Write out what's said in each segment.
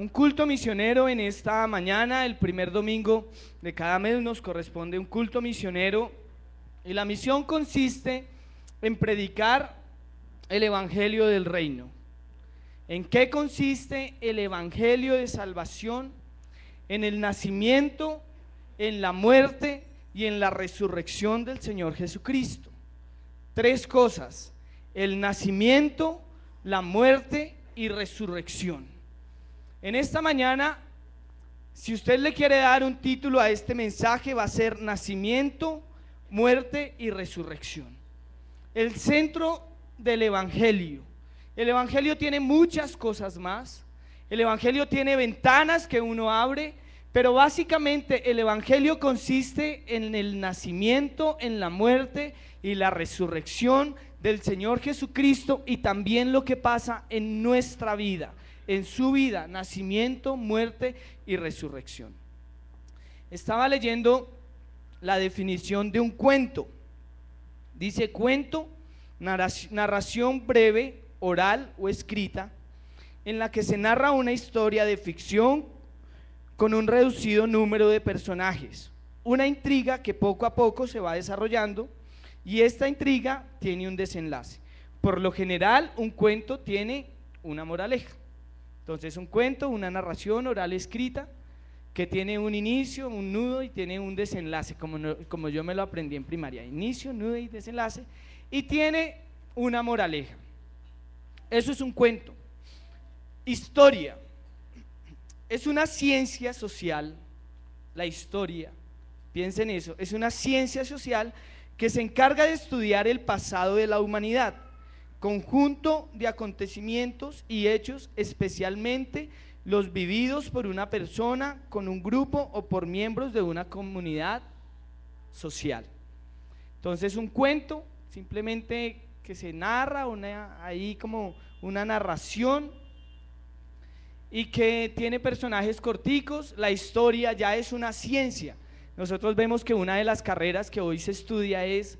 un culto misionero en esta mañana. El primer domingo de cada mes nos corresponde un culto misionero y la misión consiste en predicar el evangelio del reino. ¿En qué consiste el evangelio de salvación? En el nacimiento, en la muerte y en la resurrección del Señor Jesucristo. Tres cosas: el nacimiento, la muerte y resurrección. En esta mañana, si usted le quiere dar un título a este mensaje, va a ser nacimiento, muerte y resurrección. El centro del evangelio. El evangelio tiene muchas cosas más. El evangelio tiene ventanas que uno abre, pero básicamente el evangelio consiste en el nacimiento, en la muerte y la resurrección del Señor Jesucristo, y también lo que pasa en nuestra vida, en su vida: nacimiento, muerte y resurrección. Estaba leyendo la definición de un cuento. Dice: cuento, narración breve, oral o escrita, en la que se narra una historia de ficción con un reducido número de personajes, una intriga que poco a poco se va desarrollando, y esta intriga tiene un desenlace. Por lo general, un cuento tiene una moraleja. Entonces, un cuento, una narración oral escrita que tiene un inicio, un nudo y tiene un desenlace, como yo me lo aprendí en primaria: inicio, nudo y desenlace, y tiene una moraleja. Eso es un cuento. Historia es una ciencia social. La historia, piensen en eso, es una ciencia social que se encarga de estudiar el pasado de la humanidad, conjunto de acontecimientos y hechos, especialmente los vividos por una persona, con un grupo o por miembros de una comunidad social. Entonces, un cuento simplemente que se narra ahí como una narración y que tiene personajes corticos. La historia ya es una ciencia. Nosotros vemos que una de las carreras que hoy se estudia es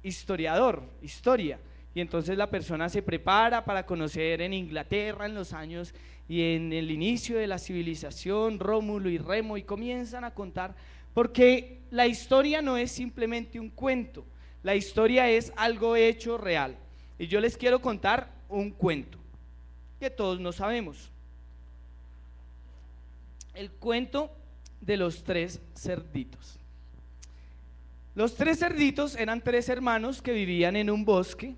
historia, y entonces la persona se prepara para conocer en Inglaterra en los años y en el inicio de la civilización, Rómulo y Remo, y comienzan a contar, porque la historia no es simplemente un cuento, la historia es algo hecho real. Y yo les quiero contar un cuento que todos no sabemos: el cuento de los tres cerditos. Los tres cerditos eran tres hermanos que vivían en un bosque,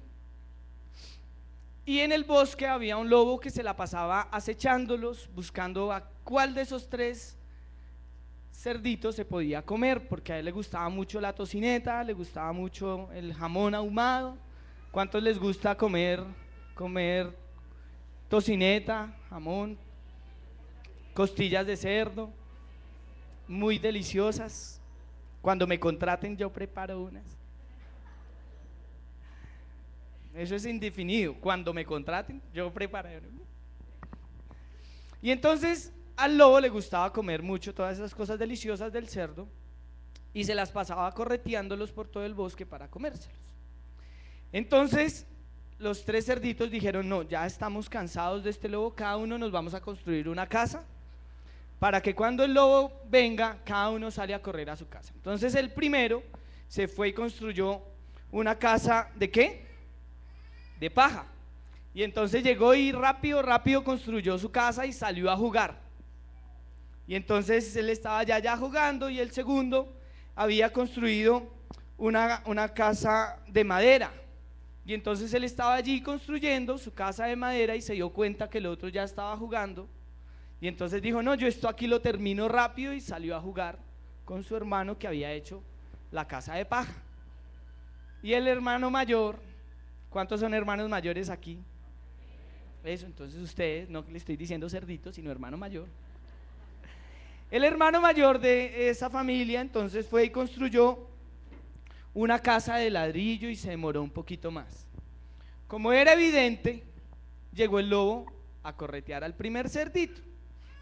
y en el bosque había un lobo que se la pasaba acechándolos, buscando a cuál de esos tres cerditos se podía comer, porque a él le gustaba mucho la tocineta, le gustaba mucho el jamón ahumado. ¿Cuántos les gusta comer tocineta, jamón, costillas de cerdo? Muy deliciosas. Cuando me contraten yo preparo unas. Eso es indefinido: cuando me contraten yo preparo. Y entonces al lobo le gustaba comer mucho todas esas cosas deliciosas del cerdo, y se las pasaba correteándolos por todo el bosque para comérselos. Entonces los tres cerditos dijeron: no, ya estamos cansados de este lobo, cada uno nos vamos a construir una casa, para que cuando el lobo venga, cada uno sale a correr a su casa. Entonces el primero se fue y construyó una casa ¿de qué? De paja. Y entonces llegó y rápido construyó su casa y salió a jugar. Y entonces él estaba ya jugando, y el segundo había construido una casa de madera. Y entonces él estaba allí construyendo su casa de madera y se dio cuenta que el otro ya estaba jugando. Y entonces dijo: no, yo esto aquí lo termino rápido, y salió a jugar con su hermano que había hecho la casa de paja. Y el hermano mayor, ¿cuántos son hermanos mayores aquí? Eso, entonces ustedes, no le estoy diciendo cerdito, sino hermano mayor. El hermano mayor de esa familia entonces fue y construyó una casa de ladrillo y se demoró un poquito más. Como era evidente, llegó el lobo a corretear al primer cerdito,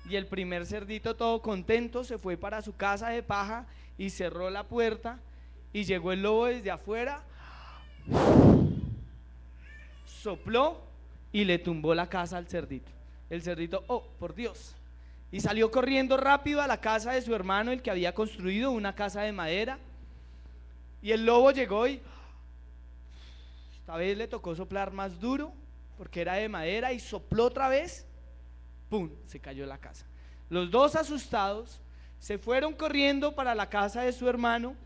y el primer cerdito, todo contento, se fue para su casa de paja y cerró la puerta, y llegó el lobo desde afuera, sopló y le tumbó la casa al cerdito. El cerdito, oh, por Dios. Y salió corriendo rápido a la casa de su hermano, el que había construido una casa de madera. Y el lobo llegó y esta vez le tocó soplar más duro, porque era de madera, y sopló otra vez. ¡Pum! Se cayó la casa. Los dos, asustados, se fueron corriendo para la casa de su hermano.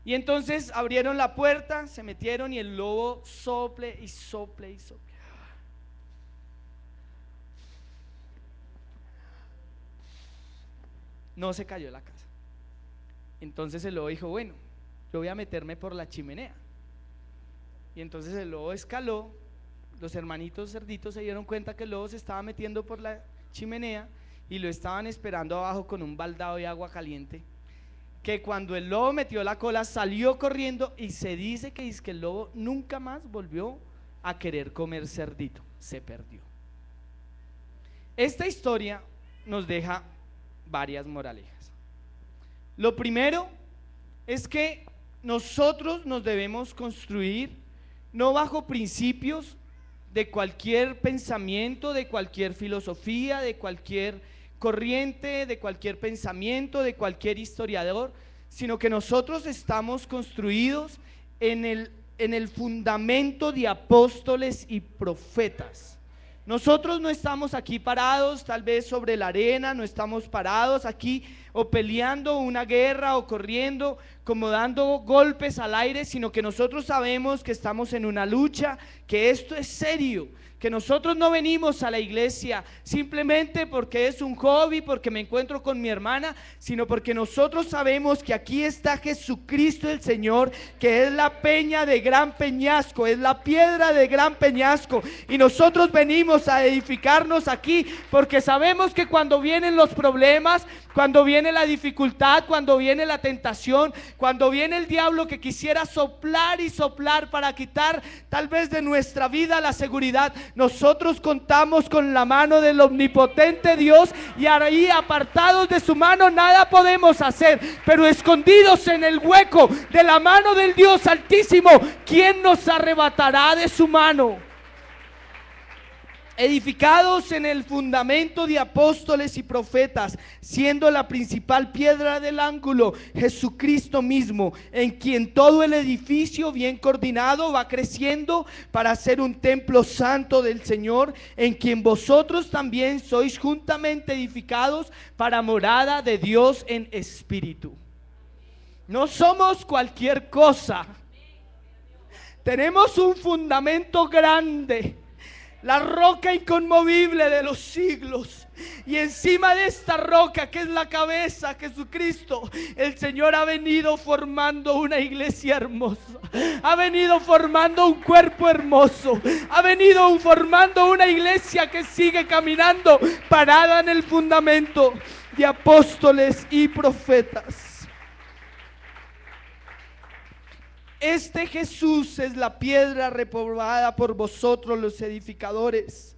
Y entonces abrieron la puerta, se metieron y el lobo sople y sople y sople. No se cayó la casa. Entonces el lobo dijo, bueno, yo voy a meterme por la chimenea. Y entonces el lobo escaló. Los hermanitos cerditos se dieron cuenta que el lobo se estaba metiendo por la chimenea y lo estaban esperando abajo con un baldado de agua caliente. Que cuando el lobo metió la cola, salió corriendo, y se dice que el lobo nunca más volvió a querer comer cerdito, se perdió. Esta historia nos deja varias moralejas. Lo primero es que nosotros nos debemos construir no bajo principios de cualquier pensamiento, de cualquier filosofía, de cualquier corriente, de cualquier pensamiento, de cualquier historiador, sino que nosotros estamos construidos en el fundamento de apóstoles y profetas. Nosotros no estamos aquí parados tal vez sobre la arena, no estamos parados aquí o peleando una guerra o corriendo como dando golpes al aire, sino que nosotros sabemos que estamos en una lucha, que esto es serio, que nosotros no venimos a la iglesia simplemente porque es un hobby, porque me encuentro con mi hermana, sino porque nosotros sabemos que aquí está Jesucristo el Señor, que es la peña de gran peñasco, es la piedra de gran peñasco, y nosotros venimos a edificarnos aquí porque sabemos que cuando vienen los problemas, cuando viene la dificultad, cuando viene la tentación, cuando viene el diablo que quisiera soplar y soplar para quitar tal vez de nuestra vida la seguridad, nosotros contamos con la mano del omnipotente Dios, y ahí apartados de su mano nada podemos hacer, pero escondidos en el hueco de la mano del Dios Altísimo, ¿quién nos arrebatará de su mano? Edificados en el fundamento de apóstoles y profetas, siendo la principal piedra del ángulo Jesucristo mismo, en quien todo el edificio bien coordinado va creciendo para ser un templo santo del Señor, en quien vosotros también sois juntamente edificados para morada de Dios en espíritu. No somos cualquier cosa, tenemos un fundamento grande, la roca inconmovible de los siglos, y encima de esta roca, que es la cabeza, Jesucristo, el Señor ha venido formando una iglesia hermosa, ha venido formando un cuerpo hermoso, ha venido formando una iglesia que sigue caminando parada en el fundamento de apóstoles y profetas. Este Jesús es la piedra reprobada por vosotros los edificadores.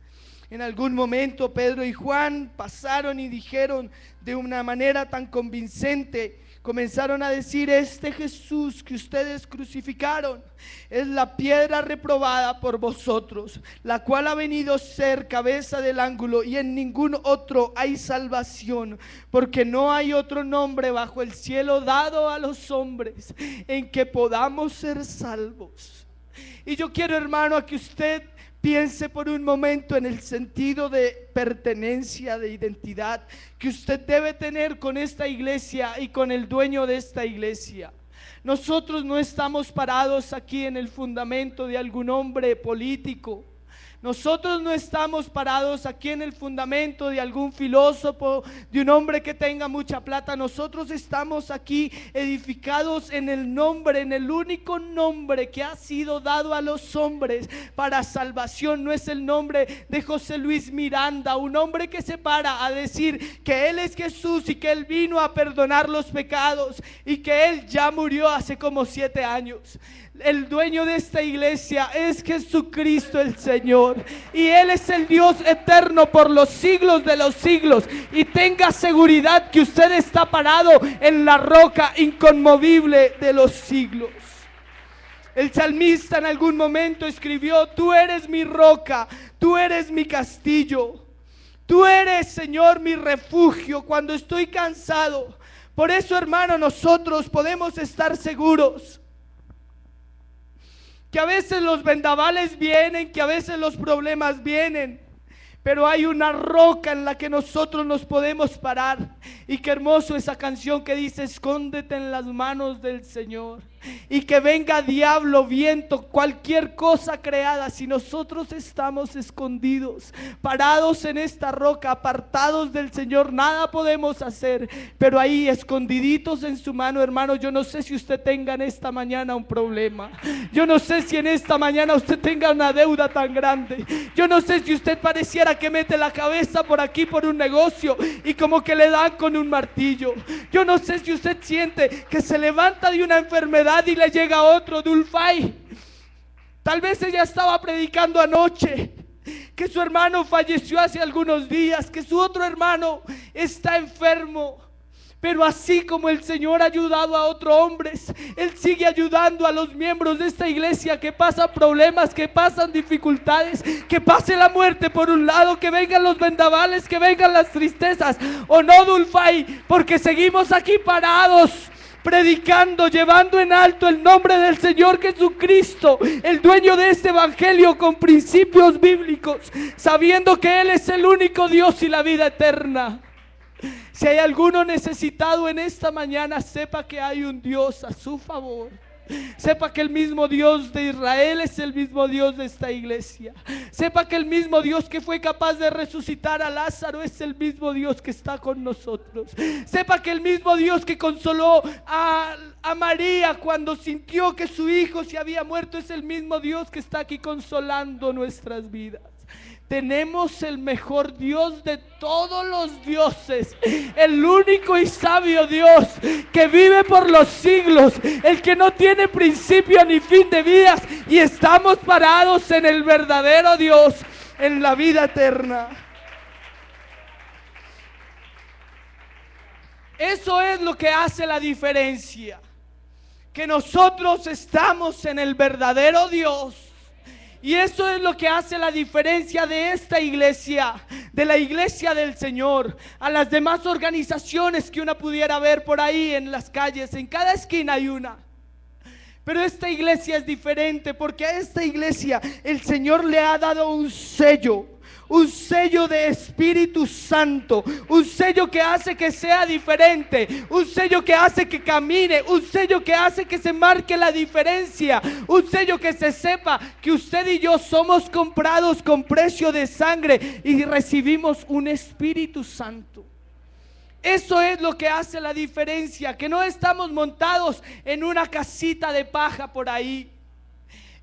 En algún momento Pedro y Juan pasaron y dijeron de una manera tan convincente, comenzaron a decir: este Jesús que ustedes crucificaron es la piedra reprobada por vosotros, la cual ha venido a ser cabeza del ángulo, y en ningún otro hay salvación, porque no hay otro nombre bajo el cielo dado a los hombres en que podamos ser salvos. Y yo quiero, hermano, a que usted piense por un momento en el sentido de pertenencia, de identidad que usted debe tener con esta iglesia y con el dueño de esta iglesia. Nosotros no estamos parados aquí en el fundamento de algún hombre político. Nosotros no estamos parados aquí en el fundamento de algún filósofo, de un hombre que tenga mucha plata. Nosotros estamos aquí edificados en el nombre, en el único nombre que ha sido dado a los hombres para salvación. No es el nombre de José Luis Miranda, un hombre que se para a decir que Él es Jesús y que Él vino a perdonar los pecados y que Él ya murió hace como 7 años. El dueño de esta iglesia es Jesucristo el Señor, y Él es el Dios eterno por los siglos de los siglos. Y tenga seguridad que usted está parado en la roca inconmovible de los siglos. El salmista en algún momento escribió: tú eres mi roca, tú eres mi castillo, tú eres, Señor, mi refugio cuando estoy cansado. Por eso, hermano, nosotros podemos estar seguros que a veces los vendavales vienen, que a veces los problemas vienen, pero hay una roca en la que nosotros nos podemos parar. Y qué hermoso esa canción que dice: escóndete en las manos del Señor, y que venga diablo, viento, cualquier cosa creada. Si nosotros estamos escondidos, parados en esta roca, apartados del Señor, nada podemos hacer. Pero ahí, escondiditos en su mano, hermano, yo no sé si usted tenga en esta mañana un problema. Yo no sé si en esta mañana usted tenga una deuda tan grande. Yo no sé si usted pareciera que mete la cabeza por aquí por un negocio y como que le dan con un martillo. Yo no sé si usted siente que se levanta de una enfermedad y le llega otro Dulfay. Tal vez ella estaba predicando anoche que su hermano falleció hace algunos días, que su otro hermano está enfermo. Pero así como el Señor ha ayudado a otros hombres, Él sigue ayudando a los miembros de esta iglesia que pasan problemas, que pasan dificultades, que pase la muerte por un lado, que vengan los vendavales, que vengan las tristezas. ¿O no, Dulfay? Porque seguimos aquí parados, predicando, llevando en alto el nombre del Señor Jesucristo, el dueño de este evangelio, con principios bíblicos, sabiendo que Él es el único Dios y la vida eterna. Si hay alguno necesitado en esta mañana, sepa que hay un Dios a su favor. Sepa que el mismo Dios de Israel es el mismo Dios de esta iglesia. Sepa que el mismo Dios que fue capaz de resucitar a Lázaro es el mismo Dios que está con nosotros. Sepa que el mismo Dios que consoló a María cuando sintió que su hijo se había muerto es el mismo Dios que está aquí consolando nuestras vidas. Tenemos el mejor Dios de todos los dioses, el único y sabio Dios que vive por los siglos, el que no tiene principio ni fin de vidas, y estamos parados en el verdadero Dios, en la vida eterna. Eso es lo que hace la diferencia, que nosotros estamos en el verdadero Dios. Y eso es lo que hace la diferencia de esta iglesia, de la iglesia del Señor, a las demás organizaciones que uno pudiera ver por ahí en las calles. En cada esquina hay una. Pero esta iglesia es diferente, porque a esta iglesia el Señor le ha dado un sello de Espíritu Santo, un sello que hace que sea diferente, un sello que hace que camine, un sello que hace que se marque la diferencia, un sello que se sepa que usted y yo somos comprados con precio de sangre y recibimos un Espíritu Santo. Eso es lo que hace la diferencia, que no estamos montados en una casita de paja por ahí,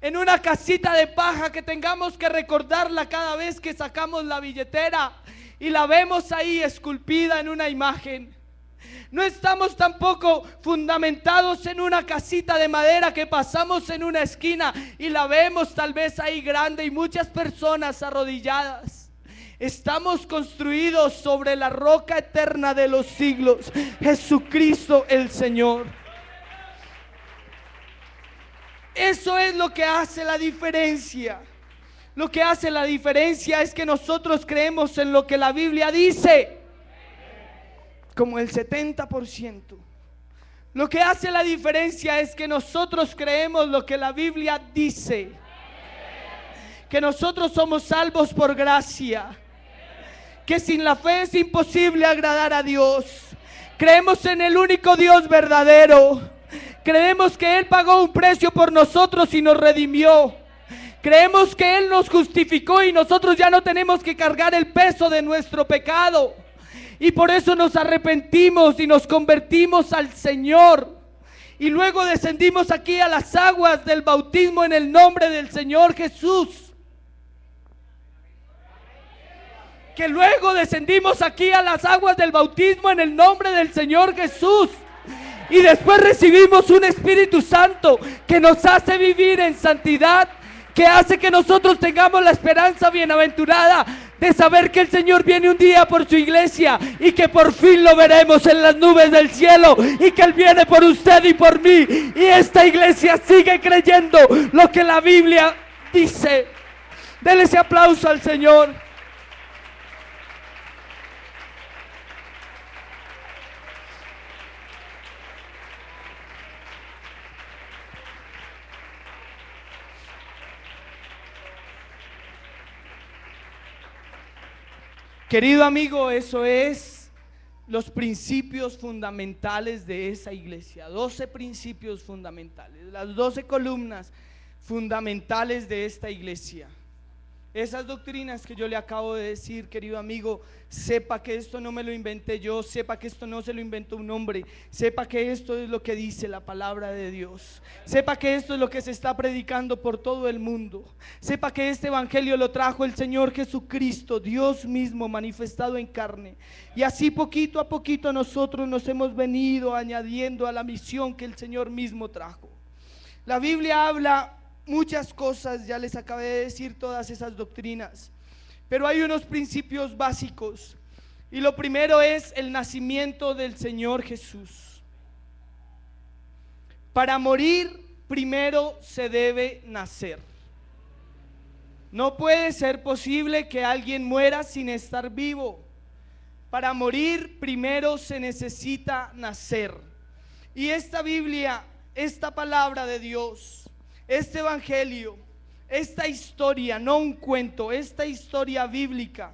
en una casita de paja que tengamos que recordarla cada vez que sacamos la billetera y la vemos ahí esculpida en una imagen. No estamos tampoco fundamentados en una casita de madera que pasamos en una esquina y la vemos tal vez ahí grande y muchas personas arrodilladas. Estamos construidos sobre la roca eterna de los siglos, Jesucristo el Señor. Eso es lo que hace la diferencia. Lo que hace la diferencia es que nosotros creemos en lo que la Biblia dice, como el 70%. Lo que hace la diferencia es que nosotros creemos lo que la Biblia dice, que nosotros somos salvos por gracia, que sin la fe es imposible agradar a Dios. Creemos en el único Dios verdadero. Creemos que Él pagó un precio por nosotros y nos redimió. Creemos que Él nos justificó y nosotros ya no tenemos que cargar el peso de nuestro pecado. Y por eso nos arrepentimos y nos convertimos al Señor. Y luego descendimos aquí a las aguas del bautismo en el nombre del Señor Jesús. Que luego descendimos aquí a las aguas del bautismo en el nombre del Señor Jesús. Y después recibimos un Espíritu Santo que nos hace vivir en santidad, que hace que nosotros tengamos la esperanza bienaventurada de saber que el Señor viene un día por su iglesia y que por fin lo veremos en las nubes del cielo y que Él viene por usted y por mí, y esta iglesia sigue creyendo lo que la Biblia dice. Dele ese aplauso al Señor. Querido amigo, eso es los principios fundamentales de esa iglesia. 12 principios fundamentales, las 12 columnas fundamentales de esta iglesia. Esas doctrinas que yo le acabo de decir, querido amigo, sepa que esto no me lo inventé yo, sepa que esto no se lo inventó un hombre, sepa que esto es lo que dice la palabra de Dios, sepa que esto es lo que se está predicando por todo el mundo, sepa que este evangelio lo trajo el Señor Jesucristo, Dios mismo manifestado en carne, y así poquito a poquito nosotros nos hemos venido añadiendo a la misión que el Señor mismo trajo. La Biblia habla muchas cosas, ya les acabé de decir todas esas doctrinas, pero hay unos principios básicos, y lo primero es el nacimiento del Señor Jesús. Para morir primero se debe nacer. No puede ser posible que alguien muera sin estar vivo. Para morir primero se necesita nacer. Y esta Biblia, esta palabra de Dios, este evangelio, esta historia, no un cuento, esta historia bíblica,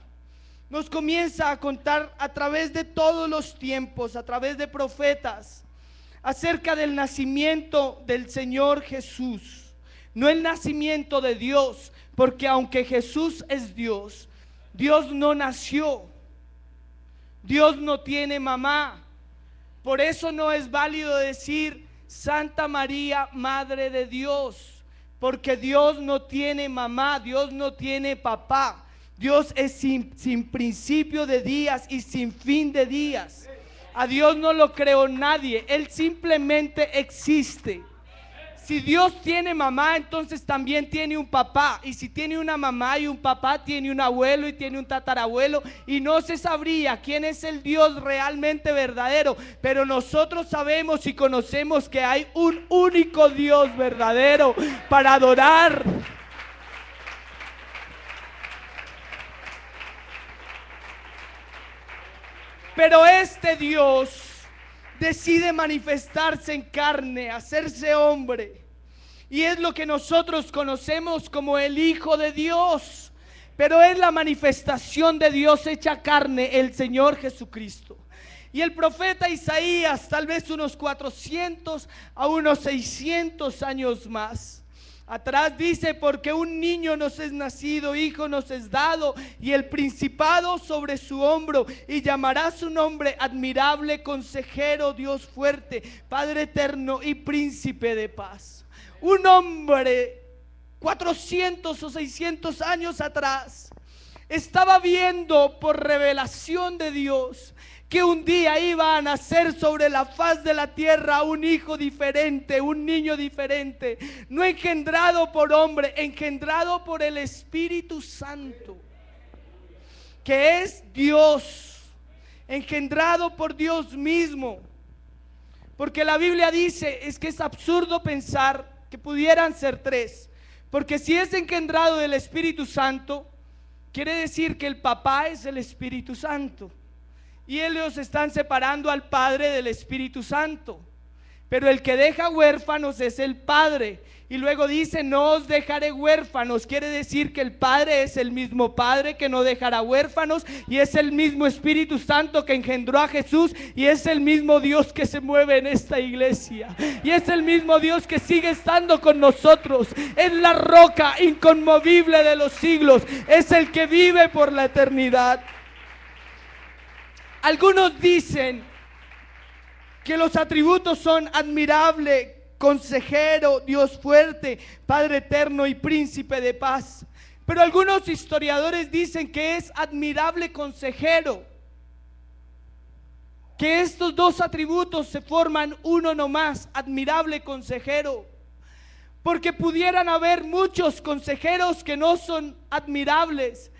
nos comienza a contar a través de todos los tiempos, a través de profetas, acerca del nacimiento del Señor Jesús. No el nacimiento de Dios, porque aunque Jesús es Dios, Dios no nació. Dios no tiene mamá. Por eso no es válido decir Santa María, Madre de Dios, porque Dios no tiene mamá, Dios no tiene papá. Dios es sin principio de días y sin fin de días. A Dios no lo creó nadie, Él simplemente existe. Si Dios tiene mamá, entonces también tiene un papá. Y si tiene una mamá y un papá, tiene un abuelo y tiene un tatarabuelo. Y no se sabría quién es el Dios realmente verdadero. Pero nosotros sabemos y conocemos que hay un único Dios verdadero para adorar. Pero este Dios decide manifestarse en carne, hacerse hombre, y es lo que nosotros conocemos como el Hijo de Dios, pero es la manifestación de Dios hecha carne, el Señor Jesucristo. Y el profeta Isaías, tal vez unos 400 a unos 600 años más atrás, dice: porque un niño nos es nacido, hijo nos es dado, y el principado sobre su hombro, y llamará su nombre Admirable, Consejero, Dios fuerte, Padre eterno y Príncipe de paz. Un hombre 400 o 600 años atrás estaba viendo por revelación de Dios que un día iba a nacer sobre la faz de la tierra un hijo diferente, un niño diferente, no engendrado por hombre, engendrado por el Espíritu Santo, que es Dios, engendrado por Dios mismo. Porque la Biblia dice, es que es absurdo pensar que pudieran ser tres, porque si es engendrado del Espíritu Santo, quiere decir que el papá es el Espíritu Santo, y ellos están separando al Padre del Espíritu Santo. Pero el que deja huérfanos es el Padre. Y luego dice: no os dejaré huérfanos. Quiere decir que el Padre es el mismo Padre que no dejará huérfanos, y es el mismo Espíritu Santo que engendró a Jesús, y es el mismo Dios que se mueve en esta iglesia, y es el mismo Dios que sigue estando con nosotros. Es la roca inconmovible de los siglos, es el que vive por la eternidad. Algunos dicen que los atributos son admirable, consejero, Dios fuerte, Padre eterno y Príncipe de paz. Pero algunos historiadores dicen que es admirable consejero, que estos dos atributos se forman uno nomás, admirable consejero. Porque pudieran haber muchos consejeros que no son admirables,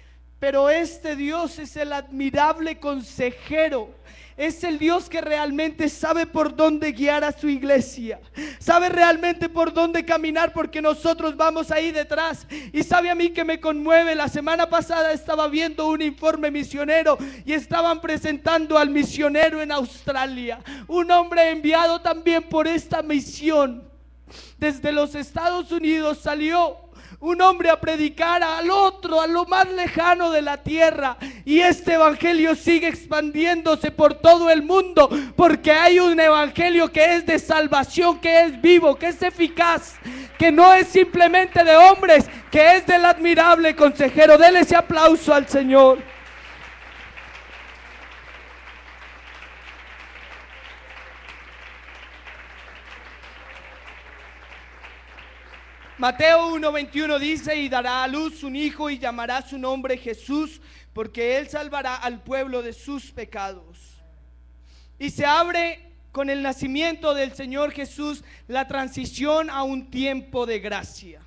Pero este Dios es el admirable consejero. Es el Dios que realmente sabe por dónde guiar a su iglesia. Sabe realmente por dónde caminar, porque nosotros vamos ahí detrás. Y sabe a mí que me conmueve. La semana pasada estaba viendo un informe misionero y estaban presentando al misionero en Australia. Un hombre enviado también por esta misión. Desde los Estados Unidos salió un hombre a predicar al otro, a lo más lejano de la tierra. Y este evangelio sigue expandiéndose por todo el mundo, porque hay un evangelio que es de salvación, que es vivo, que es eficaz, que no es simplemente de hombres, que es del admirable consejero. Dele ese aplauso al Señor. Mateo 1:21 dice: y dará a luz un hijo y llamará su nombre Jesús, porque él salvará al pueblo de sus pecados. Y se abre con el nacimiento del Señor Jesús la transición a un tiempo de gracia.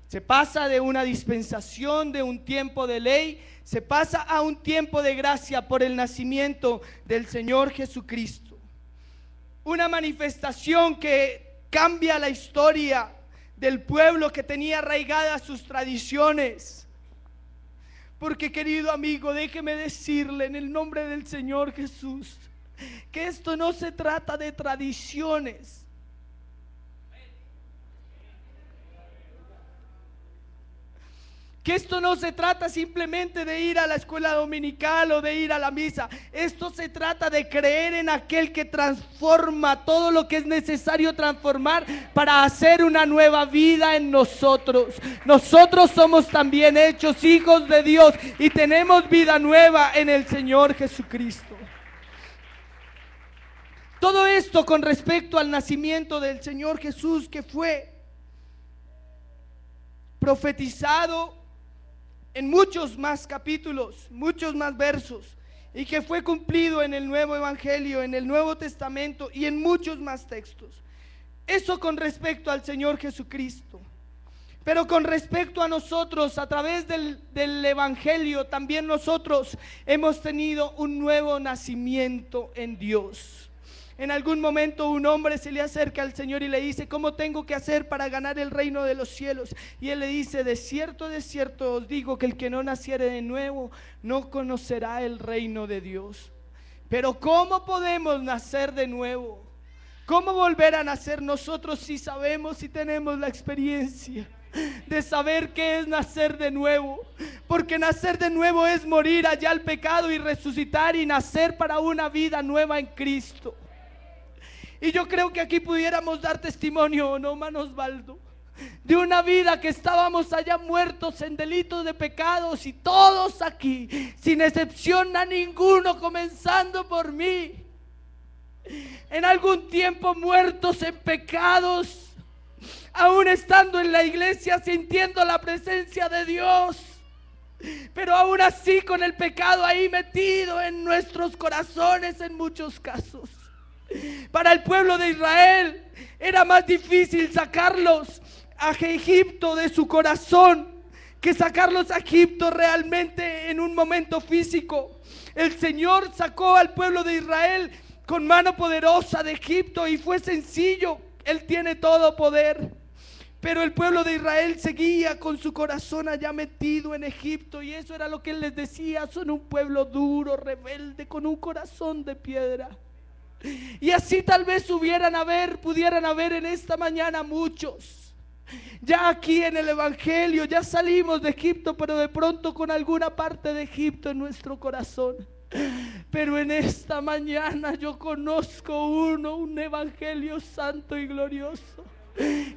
Se pasa de una dispensación, de un tiempo de ley, se pasa a un tiempo de gracia por el nacimiento del Señor Jesucristo. Una manifestación que cambia la historia del pueblo que tenía arraigadas sus tradiciones. Porque, querido amigo, déjeme decirle en el nombre del Señor Jesús que esto no se trata de tradiciones. Que esto no se trata simplemente de ir a la escuela dominical o de ir a la misa. Esto se trata de creer en aquel que transforma todo lo que es necesario transformar para hacer una nueva vida en nosotros. Nosotros somos también hechos hijos de Dios y tenemos vida nueva en el Señor Jesucristo. Todo esto con respecto al nacimiento del Señor Jesús, que fue profetizado en muchos más capítulos, muchos más versos, y que fue cumplido en el Nuevo Evangelio, en el Nuevo Testamento y en muchos más textos. Eso con respecto al Señor Jesucristo. Pero con respecto a nosotros, a través del Evangelio, también nosotros hemos tenido un nuevo nacimiento en Dios. En algún momento un hombre se le acerca al Señor y le dice: ¿cómo tengo que hacer para ganar el reino de los cielos? Y él le dice: de cierto os digo que el que no naciere de nuevo no conocerá el reino de Dios. Pero ¿cómo podemos nacer de nuevo? ¿Cómo volver a nacer? Nosotros sí sabemos y tenemos la experiencia de saber qué es nacer de nuevo, porque nacer de nuevo es morir allá al pecado y resucitar y nacer para una vida nueva en Cristo. Y yo creo que aquí pudiéramos dar testimonio, ¿o no, hermano Osvaldo? De una vida que estábamos allá muertos en delitos de pecados, y todos aquí, sin excepción a ninguno, comenzando por mí, en algún tiempo muertos en pecados, aún estando en la iglesia, sintiendo la presencia de Dios, pero aún así con el pecado ahí metido en nuestros corazones en muchos casos. Para el pueblo de Israel era más difícil sacarlos a Egipto de su corazón que sacarlos a Egipto realmente en un momento físico. El Señor sacó al pueblo de Israel con mano poderosa de Egipto y fue sencillo. Él tiene todo poder. Pero el pueblo de Israel seguía con su corazón allá metido en Egipto, y eso era lo que Él les decía: son un pueblo duro, rebelde, con un corazón de piedra. Y así tal vez pudieran haber en esta mañana muchos. Ya aquí en el Evangelio, ya salimos de Egipto, pero de pronto con alguna parte de Egipto en nuestro corazón. Pero en esta mañana yo conozco un Evangelio santo y glorioso,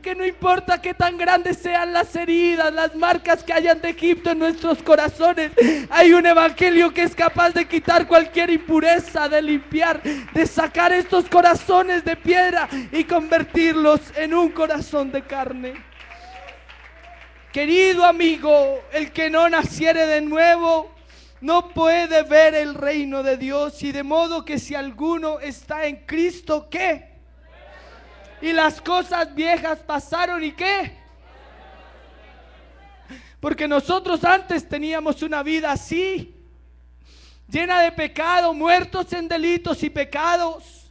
que no importa qué tan grandes sean las heridas, las marcas que hayan de Egipto en nuestros corazones, hay un Evangelio que es capaz de quitar cualquier impureza, de limpiar, de sacar estos corazones de piedra y convertirlos en un corazón de carne. Querido amigo, el que no naciere de nuevo no puede ver el reino de Dios. Y de modo que si alguno está en Cristo, ¿qué? Y las cosas viejas pasaron, ¿y qué? Porque nosotros antes teníamos una vida así, llena de pecado, muertos en delitos y pecados.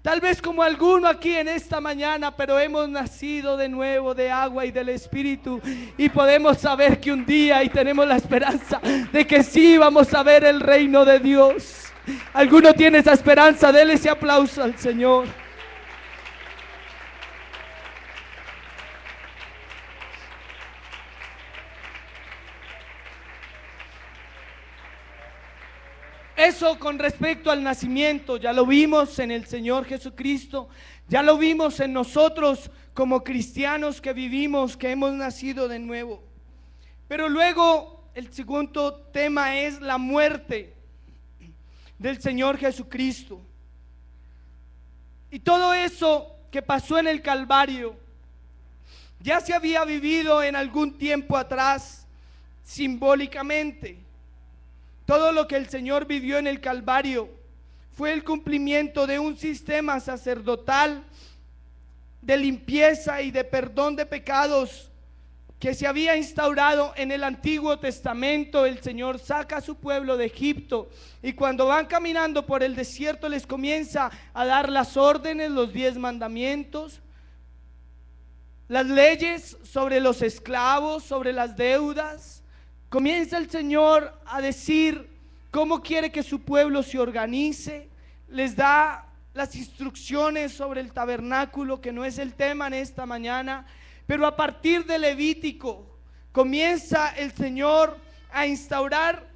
Tal vez como alguno aquí en esta mañana, pero hemos nacido de nuevo de agua y del Espíritu, y podemos saber que un día, y tenemos la esperanza de que sí vamos a ver el reino de Dios. ¿Alguno tiene esa esperanza? Dele ese aplauso al Señor. Eso con respecto al nacimiento, ya lo vimos en el Señor Jesucristo, ya lo vimos en nosotros como cristianos que vivimos, que hemos nacido de nuevo. Pero luego el segundo tema es la muerte del Señor Jesucristo. Y todo eso que pasó en el Calvario ya se había vivido en algún tiempo atrás simbólicamente. Todo lo que el Señor vivió en el Calvario fue el cumplimiento de un sistema sacerdotal de limpieza y de perdón de pecados que se había instaurado en el Antiguo Testamento. El Señor saca a su pueblo de Egipto, y cuando van caminando por el desierto les comienza a dar las órdenes, los 10 mandamientos, las leyes sobre los esclavos, sobre las deudas. Comienza el Señor a decir cómo quiere que su pueblo se organice. Les da las instrucciones sobre el tabernáculo, que no es el tema en esta mañana. Pero a partir de Levítico comienza el Señor a instaurar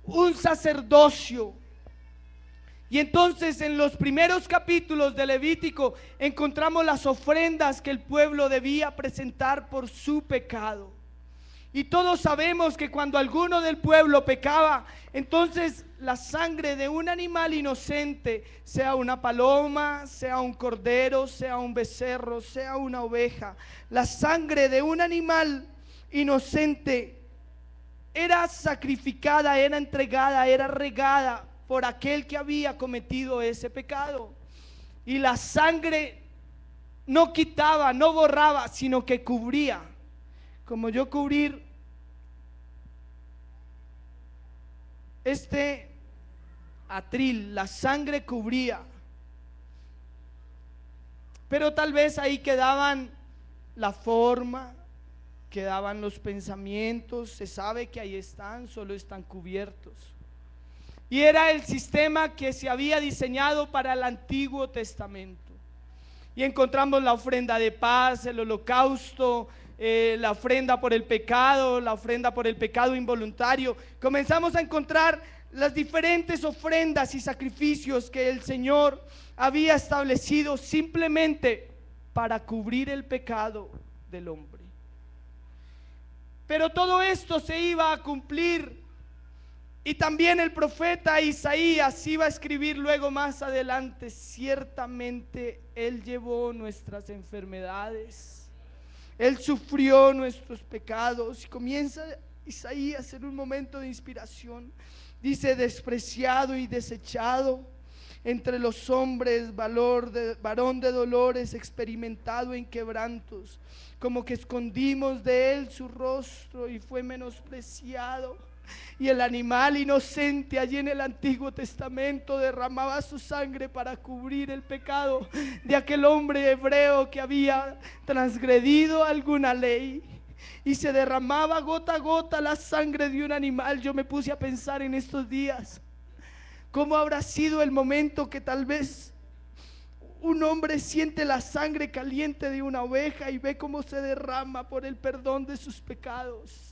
un sacerdocio. Y entonces en los primeros capítulos de Levítico encontramos las ofrendas que el pueblo debía presentar por su pecado. Y todos sabemos que cuando alguno del pueblo pecaba, entonces la sangre de un animal inocente, sea una paloma, sea un cordero, sea un becerro, sea una oveja, la sangre de un animal inocente era sacrificada, era entregada, era regada por aquel que había cometido ese pecado. Y la sangre no quitaba, no borraba, sino que cubría. Como yo cubrir este atril, la sangre cubría. Pero tal vez ahí quedaban la forma, quedaban los pensamientos. Se sabe que ahí están, solo están cubiertos. Y era el sistema que se había diseñado para el Antiguo Testamento. Y encontramos la ofrenda de paz, el holocausto, la ofrenda por el pecado, la ofrenda por el pecado involuntario. Comenzamos a encontrar las diferentes ofrendas y sacrificios que el Señor había establecido simplemente para cubrir el pecado del hombre. Pero todo esto se iba a cumplir, y también el profeta Isaías iba a escribir luego más adelante: ciertamente Él llevó nuestras enfermedades, Él sufrió nuestros pecados. Y comienza Isaías en un momento de inspiración. Dice: despreciado y desechado entre los hombres, varón de dolores, experimentado en quebrantos, como que escondimos de Él su rostro y fue menospreciado. Y el animal inocente allí en el Antiguo Testamento derramaba su sangre para cubrir el pecado de aquel hombre hebreo que había transgredido alguna ley, y se derramaba gota a gota la sangre de un animal. Yo me puse a pensar en estos días cómo habrá sido el momento que tal vez un hombre siente la sangre caliente de una oveja y ve cómo se derrama por el perdón de sus pecados.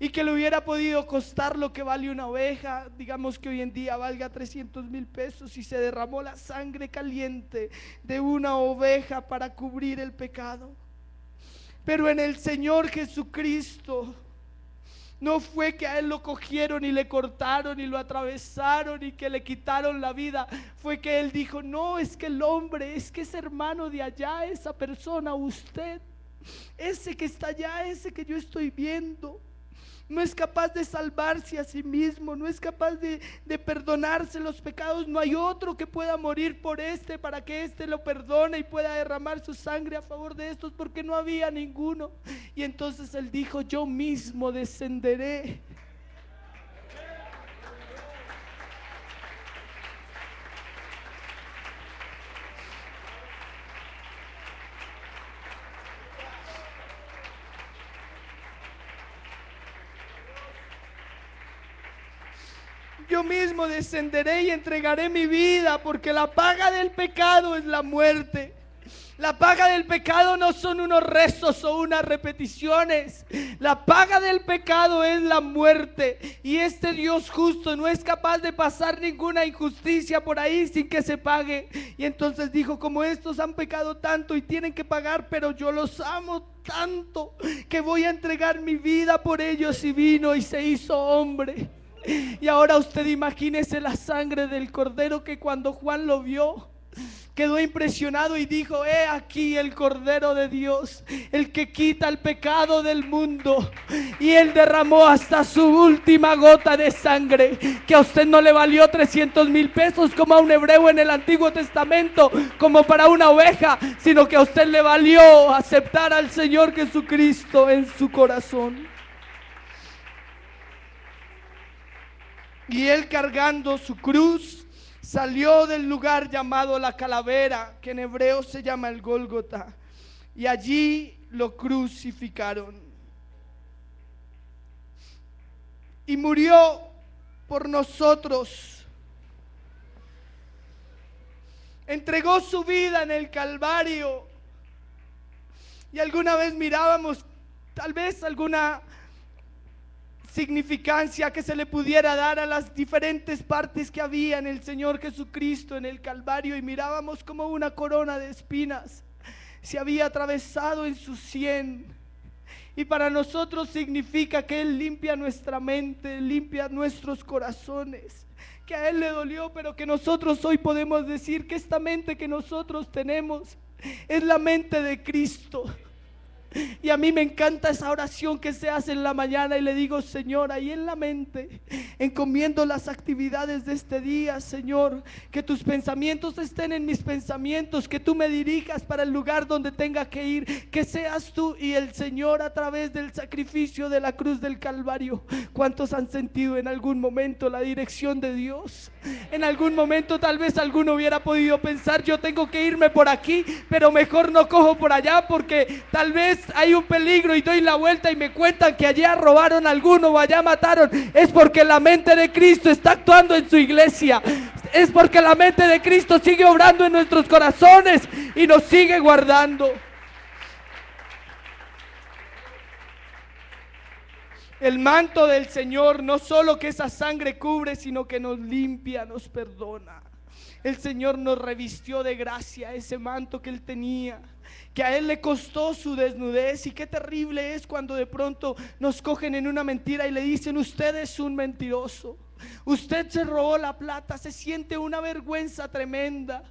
Y que le hubiera podido costar lo que vale una oveja, digamos que hoy en día valga 300,000 pesos, y se derramó la sangre caliente de una oveja para cubrir el pecado. Pero en el Señor Jesucristo no fue que a Él lo cogieron y le cortaron y lo atravesaron y que le quitaron la vida. Fue que Él dijo: no, es que el hombre, es que es hermano de allá, esa persona, usted, ese que está allá, ese que yo estoy viendo, no es capaz de salvarse a sí mismo, no es capaz de perdonarse los pecados. No hay otro que pueda morir por para que lo perdone y pueda derramar su sangre a favor de estos, porque no había ninguno. Y entonces él dijo: yo mismo descenderé. Yo mismo descenderé y entregaré mi vida, porque la paga del pecado es la muerte. La paga del pecado no son unos rezos o unas repeticiones. La paga del pecado es la muerte. Y este Dios justo no es capaz de pasar ninguna injusticia por ahí sin que se pague. Y entonces dijo: como estos han pecado tanto y tienen que pagar, pero yo los amo tanto que voy a entregar mi vida por ellos. Y vino y se hizo hombre. Y ahora usted imagínese la sangre del Cordero, que cuando Juan lo vio, quedó impresionado y dijo: he aquí el Cordero de Dios, el que quita el pecado del mundo. Y él derramó hasta su última gota de sangre, que a usted no le valió 300,000 pesos como a un hebreo en el Antiguo Testamento, como para una oveja, sino que a usted le valió aceptar al Señor Jesucristo en su corazón. Y él, cargando su cruz, salió del lugar llamado la Calavera, que en hebreo se llama el Gólgota, y allí lo crucificaron. Y murió por nosotros. Entregó su vida en el Calvario. Y alguna vez mirábamos tal vez alguna significancia que se le pudiera dar a las diferentes partes que había en el Señor Jesucristo en el Calvario, y mirábamos como una corona de espinas se había atravesado en su sien. Y para nosotros significa que Él limpia nuestra mente, limpia nuestros corazones, que a Él le dolió, pero que nosotros hoy podemos decir que esta mente que nosotros tenemos es la mente de Cristo. Y a mí me encanta esa oración que se hace en la mañana, y le digo: Señor, ahí en la mente encomiendo las actividades de este día, Señor, que tus pensamientos estén en mis pensamientos, que tú me dirijas para el lugar donde tenga que ir, que seas tú y el Señor a través del sacrificio de la cruz del Calvario. ¿Cuántos han sentido en algún momento la dirección de Dios? En algún momento tal vez alguno hubiera podido pensar: yo tengo que irme por aquí, pero mejor no cojo por allá, porque tal vez hay un peligro, y doy la vuelta y me cuentan que allá robaron a alguno o allá mataron. Es porque la mente de Cristo está actuando en su iglesia. Es porque la mente de Cristo sigue obrando en nuestros corazones y nos sigue guardando. El manto del Señor no solo que esa sangre cubre, sino que nos limpia, nos perdona. El Señor nos revistió de gracia ese manto que Él tenía, que a Él le costó su desnudez. Y qué terrible es cuando de pronto nos cogen en una mentira y le dicen: usted es un mentiroso, usted se robó la plata. Se siente una vergüenza tremenda.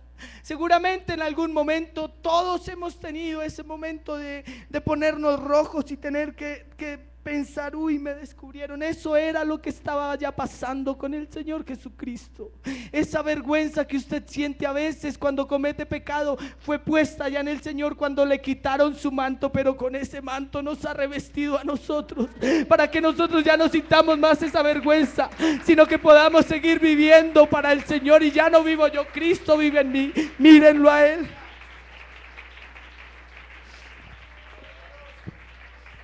Seguramente en algún momento todos hemos tenido ese momento de ponernos rojos y tener que pensar: uy, me descubrieron. Eso era lo que estaba ya pasando con el Señor Jesucristo. Esa vergüenza que usted siente a veces cuando comete pecado fue puesta ya en el Señor cuando le quitaron su manto, pero con ese manto nos ha revestido a nosotros, para que nosotros ya no sintamos más esa vergüenza, sino que podamos seguir viviendo para el Señor. Y ya no vivo yo, Cristo vive en mí. Mírenlo a Él.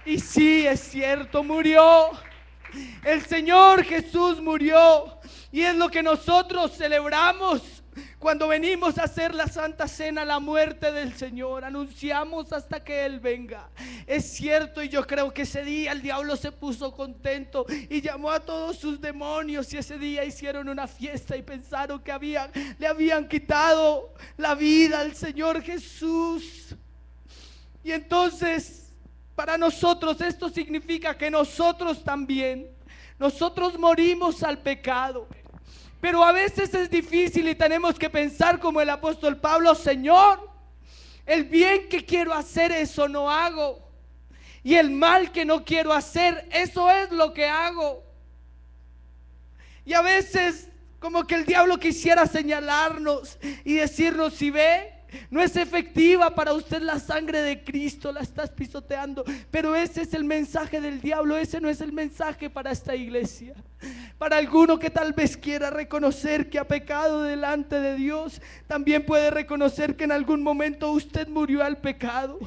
Y sí, es cierto, murió. El Señor Jesús murió. Y es lo que nosotros celebramos cuando venimos a hacer la Santa Cena, la muerte del Señor. Anunciamos hasta que Él venga. Es cierto, y yo creo que ese día el diablo se puso contento y llamó a todos sus demonios, y ese día hicieron una fiesta y pensaron que le habían quitado la vida al Señor Jesús. Y entonces, para nosotros esto significa que nosotros también, nosotros morimos al pecado. Pero a veces es difícil y tenemos que pensar como el apóstol Pablo: Señor, el bien que quiero hacer, eso no hago. Y el mal que no quiero hacer, eso es lo que hago. Y a veces como que el diablo quisiera señalarnos y decirnos: si ve, no es efectiva para usted la sangre de Cristo, la estás pisoteando. Pero ese es el mensaje del diablo, ese no es el mensaje para esta iglesia. Para alguno que tal vez quiera reconocer que ha pecado delante de Dios, también puede reconocer que en algún momento usted murió al pecado.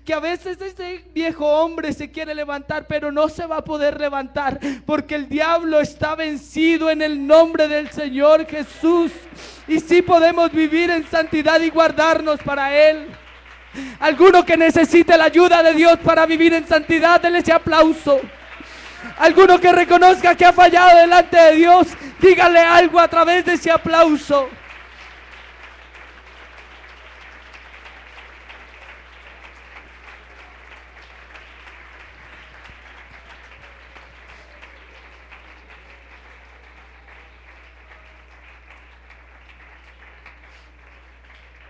Que a veces ese viejo hombre se quiere levantar, pero no se va a poder levantar, porque el diablo está vencido en el nombre del Señor Jesús. Y sí podemos vivir en santidad y guardarnos para Él. Alguno que necesite la ayuda de Dios para vivir en santidad, denle ese aplauso. Alguno que reconozca que ha fallado delante de Dios, dígale algo a través de ese aplauso.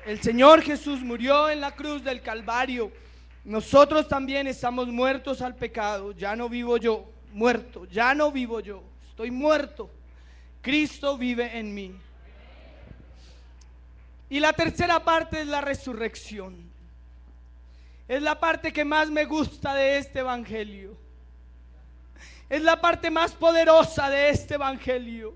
El Señor Jesús murió en la cruz del Calvario. Nosotros también estamos muertos al pecado. Ya no vivo yo, muerto. Ya no vivo yo, estoy muerto. Cristo vive en mí. Y la tercera parte es la resurrección. Es la parte que más me gusta de este evangelio. Es la parte más poderosa de este evangelio.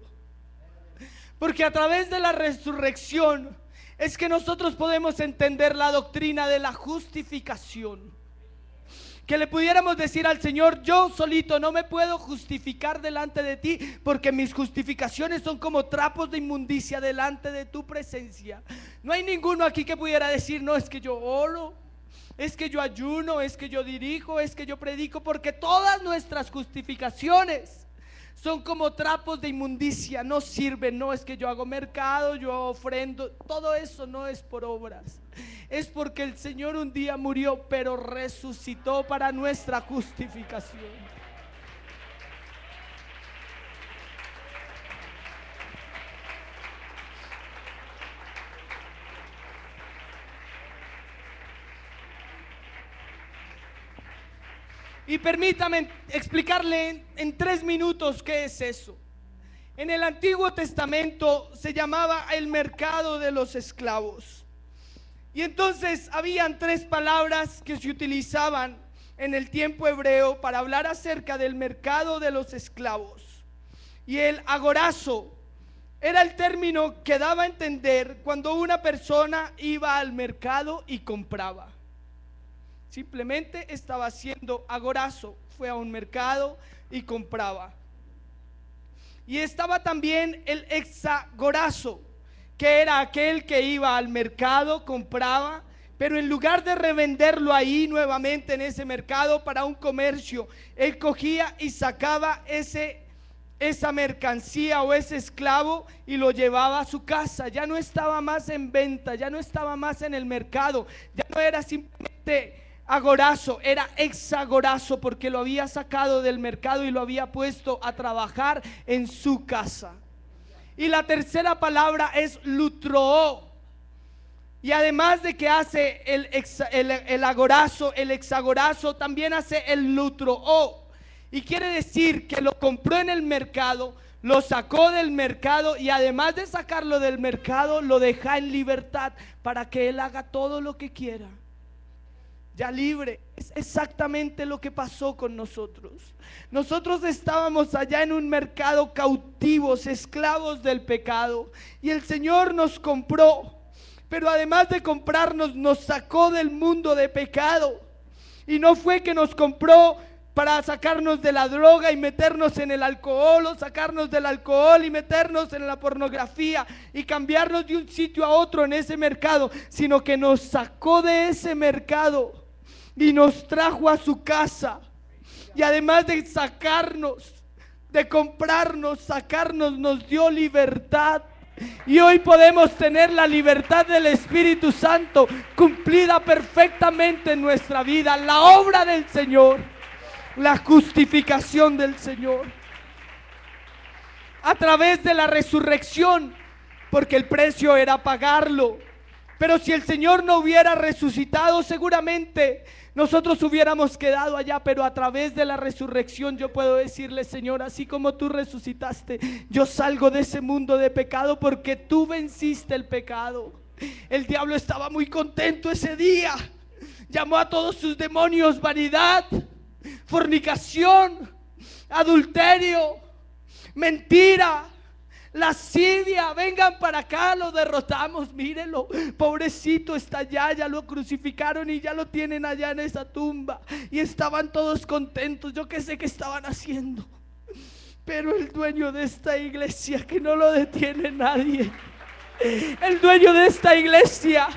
Porque a través de la resurrección es que nosotros podemos entender la doctrina de la justificación. Que le pudiéramos decir al Señor: yo solito no me puedo justificar delante de ti, porque mis justificaciones son como trapos de inmundicia delante de tu presencia. No hay ninguno aquí que pudiera decir: no, es que yo oro, es que yo ayuno, es que yo dirijo, es que yo predico, porque todas nuestras justificaciones son como trapos de inmundicia, no sirven. No es que yo hago mercado, yo ofrendo, todo eso no es por obras. Es porque el Señor un día murió, pero resucitó para nuestra justificación. Y permítame explicarle en 3 minutos qué es eso. En el Antiguo Testamento se llamaba el mercado de los esclavos. Y entonces habían 3 palabras que se utilizaban en el tiempo hebreo para hablar acerca del mercado de los esclavos. Y el agorazo era el término que daba a entender cuando una persona iba al mercado y compraba. Simplemente estaba haciendo agorazo, fue a un mercado y compraba. Y estaba también el hexagorazo, que era aquel que iba al mercado, compraba, pero en lugar de revenderlo ahí nuevamente en ese mercado para un comercio, él cogía y sacaba esa mercancía o ese esclavo y lo llevaba a su casa. Ya no estaba más en venta, ya no estaba más en el mercado, ya no era simplemente agorazo, era hexagorazo, porque lo había sacado del mercado y lo había puesto a trabajar en su casa. Y la tercera palabra es lutroo. Y además de que hace el agorazo, el hexagorazo, también hace el lutroo. Y quiere decir que lo compró en el mercado, lo sacó del mercado, y además de sacarlo del mercado, lo deja en libertad para que él haga todo lo que quiera. Ya libre. Es exactamente lo que pasó con nosotros. Nosotros estábamos allá en un mercado cautivos, esclavos del pecado, y el Señor nos compró. Pero además de comprarnos, nos sacó del mundo de pecado. Y no fue que nos compró para sacarnos de la droga y meternos en el alcohol, o sacarnos del alcohol y meternos en la pornografía y cambiarnos de un sitio a otro en ese mercado, sino que nos sacó de ese mercado y nos trajo a su casa. Y además de sacarnos, de comprarnos, sacarnos, nos dio libertad. Y hoy podemos tener la libertad del Espíritu Santo cumplida perfectamente en nuestra vida. La obra del Señor, la justificación del Señor, a través de la resurrección, porque el precio era pagarlo. Pero si el Señor no hubiera resucitado, seguramente nosotros hubiéramos quedado allá. Pero a través de la resurrección yo puedo decirle: Señor, así como tú resucitaste, yo salgo de ese mundo de pecado porque tú venciste el pecado. El diablo estaba muy contento ese día. Llamó a todos sus demonios: vanidad, fornicación, adulterio, mentira, lascivia. Vengan para acá, lo derrotamos, mírenlo, pobrecito, está allá, ya lo crucificaron y ya lo tienen allá en esa tumba. Y estaban todos contentos, yo qué sé qué estaban haciendo. Pero el dueño de esta iglesia, que no lo detiene nadie, el dueño de esta iglesia,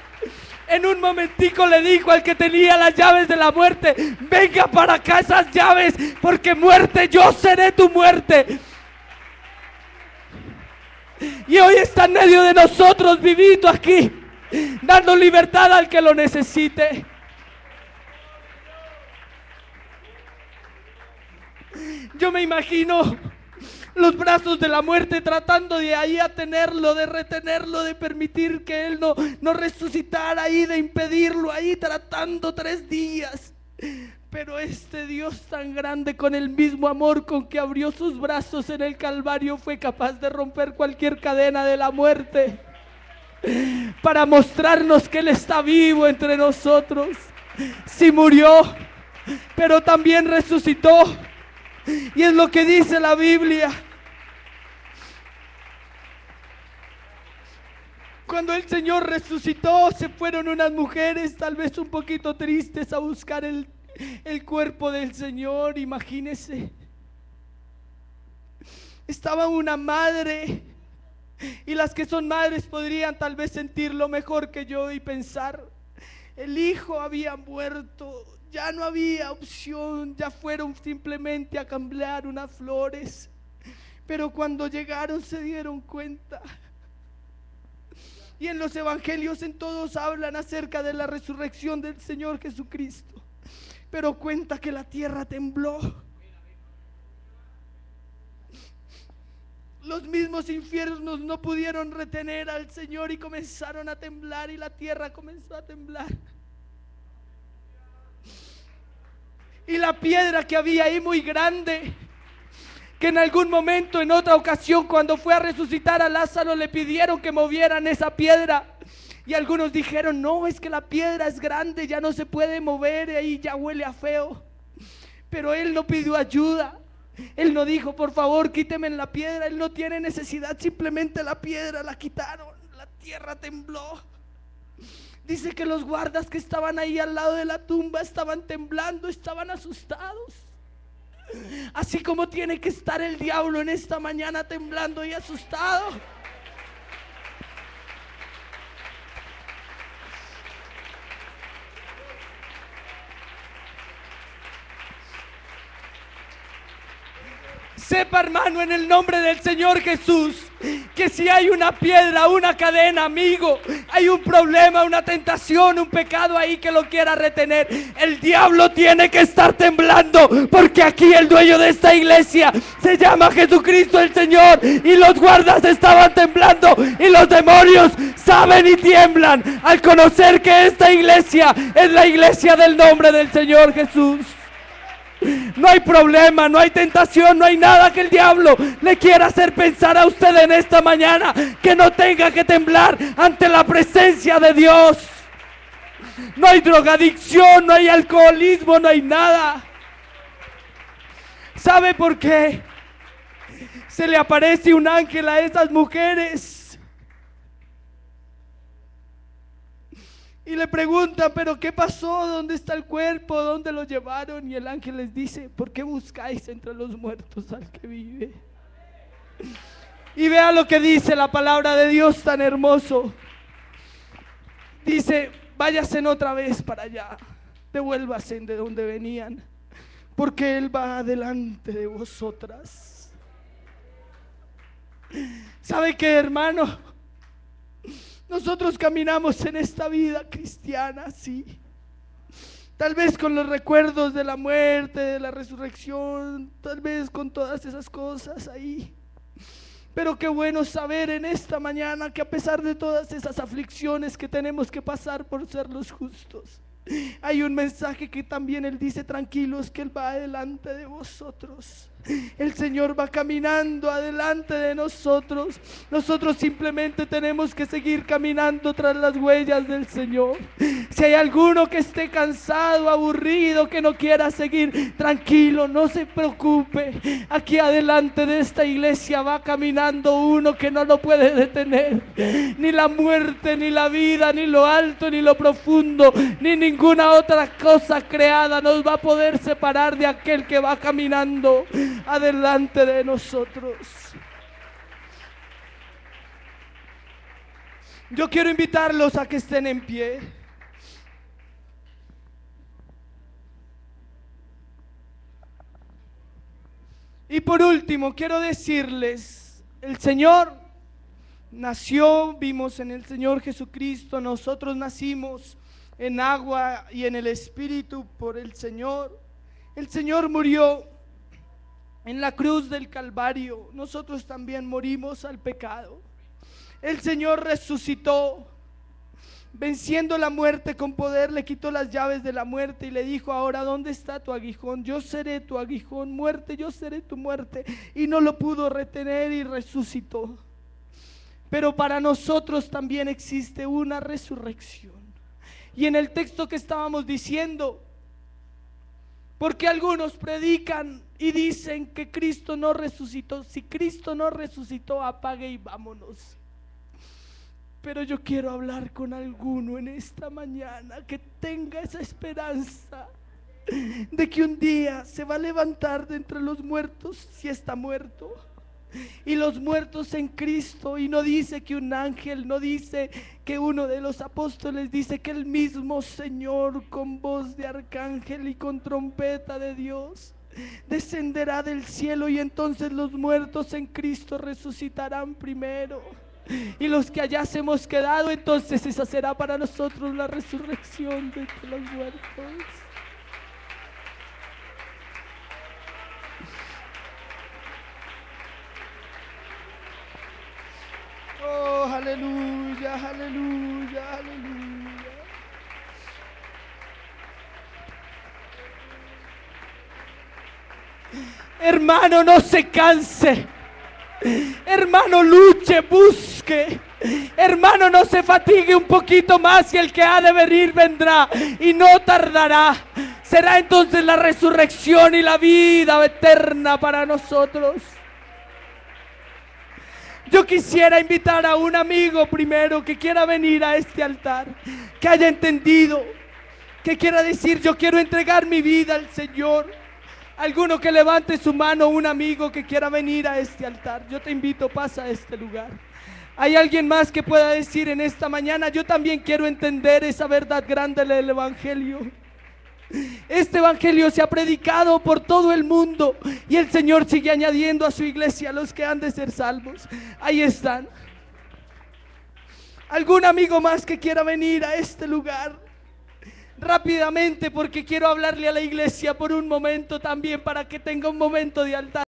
en un momentico le dijo al que tenía las llaves de la muerte: venga para acá esas llaves, porque muerte, yo seré tu muerte. Y hoy está en medio de nosotros, vivito aquí, dando libertad al que lo necesite. Yo me imagino los brazos de la muerte tratando de ahí atenerlo, de retenerlo, de permitir que él no resucitara ahí, de impedirlo ahí, tratando 3 días. Pero este Dios tan grande, con el mismo amor con que abrió sus brazos en el Calvario, fue capaz de romper cualquier cadena de la muerte para mostrarnos que Él está vivo entre nosotros. Sí murió, pero también resucitó. Y es lo que dice la Biblia. Cuando el Señor resucitó, se fueron unas mujeres tal vez un poquito tristes a buscar el cuerpo del Señor. Imagínese, estaba una madre, y las que son madres podrían tal vez sentirlo mejor que yo y pensar: el hijo había muerto, ya no había opción, ya fueron simplemente a cambiar unas flores. Pero cuando llegaron se dieron cuenta. Y en los evangelios en todos hablan acerca de la resurrección del Señor Jesucristo. Pero cuenta que la tierra tembló. Los mismos infiernos no pudieron retener al Señor y comenzaron a temblar, y la tierra comenzó a temblar. Y la piedra que había ahí, muy grande, que en algún momento, en otra ocasión, cuando fue a resucitar a Lázaro, le pidieron que movieran esa piedra. Y algunos dijeron: no, es que la piedra es grande, ya no se puede mover, y ahí ya huele a feo. Pero él no pidió ayuda. Él no dijo: por favor, quíteme la piedra. Él no tiene necesidad, simplemente la piedra la quitaron. La tierra tembló. Dice que los guardas que estaban ahí al lado de la tumba estaban temblando, estaban asustados. Así como tiene que estar el diablo en esta mañana, temblando y asustado. Sepa, hermano, en el nombre del Señor Jesús, que si hay una piedra, una cadena, amigo, hay un problema, una tentación, un pecado ahí que lo quiera retener, el diablo tiene que estar temblando, porque aquí el dueño de esta iglesia se llama Jesucristo el Señor, y los guardas estaban temblando, y los demonios saben y tiemblan al conocer que esta iglesia es la iglesia del nombre del Señor Jesús. No hay problema, no hay tentación, no hay nada que el diablo le quiera hacer pensar a usted en esta mañana que no tenga que temblar ante la presencia de Dios. No hay drogadicción, no hay alcoholismo, no hay nada. ¿Sabe por qué? Se le aparece un ángel a esas mujeres y le preguntan: ¿pero qué pasó? ¿Dónde está el cuerpo? ¿Dónde lo llevaron? Y el ángel les dice: ¿por qué buscáis entre los muertos al que vive? Y vea lo que dice la palabra de Dios tan hermoso. Dice: váyasen otra vez para allá, devuélvanse de donde venían, porque Él va delante de vosotras. ¿Sabe qué, hermano? Nosotros caminamos en esta vida cristiana, sí, tal vez con los recuerdos de la muerte, de la resurrección, tal vez con todas esas cosas ahí. Pero qué bueno saber en esta mañana que a pesar de todas esas aflicciones que tenemos que pasar por ser los justos, hay un mensaje que también Él dice: tranquilos, que Él va adelante de vosotros. El Señor va caminando adelante de nosotros. Nosotros simplemente tenemos que seguir caminando tras las huellas del Señor. Si hay alguno que esté cansado, aburrido, que no quiera seguir, tranquilo, no se preocupe. Aquí adelante de esta iglesia va caminando uno que no lo puede detener. Ni la muerte, ni la vida, ni lo alto, ni lo profundo, ni ninguna otra cosa creada nos va a poder separar de aquel que va caminando adelante de nosotros. Yo quiero invitarlos a que estén en pie. Y por último, quiero decirles, el Señor nació, vimos en el Señor Jesucristo, nosotros nacimos en agua y en el Espíritu por el Señor. El Señor murió en la cruz del Calvario, nosotros también morimos al pecado. El Señor resucitó, venciendo la muerte con poder, le quitó las llaves de la muerte y le dijo: ahora, ¿dónde está tu aguijón? Yo seré tu aguijón, muerte, yo seré tu muerte. Y no lo pudo retener y resucitó. Pero para nosotros también existe una resurrección. Y en el texto que estábamos diciendo, porque algunos predican y dicen que Cristo no resucitó. Si Cristo no resucitó, apague y vámonos. Pero yo quiero hablar con alguno en esta mañana que tenga esa esperanza de que un día se va a levantar de entre los muertos, si está muerto, y los muertos en Cristo. Y no dice que un ángel, no dice que uno de los apóstoles, dice que el mismo Señor con voz de arcángel y con trompeta de Dios descenderá del cielo, y entonces los muertos en Cristo resucitarán primero, y los que allá se hemos quedado, entonces esa será para nosotros la resurrección de entre los muertos. Oh, aleluya, aleluya, aleluya. Hermano, no se canse. Hermano, luche, busque. Hermano, no se fatigue un poquito más, y el que ha de venir vendrá y no tardará. Será entonces la resurrección y la vida eterna para nosotros. Yo quisiera invitar a un amigo primero que quiera venir a este altar, que haya entendido, que quiera decir: yo quiero entregar mi vida al Señor. Alguno que levante su mano, un amigo que quiera venir a este altar. Yo te invito, pasa a este lugar. ¿Hay alguien más que pueda decir en esta mañana: yo también quiero entender esa verdad grande del Evangelio? Este Evangelio se ha predicado por todo el mundo y el Señor sigue añadiendo a su iglesia a los que han de ser salvos. Ahí están. ¿Algún amigo más que quiera venir a este lugar? Rápidamente, porque quiero hablarle a la iglesia por un momento también, para que tenga un momento de altar.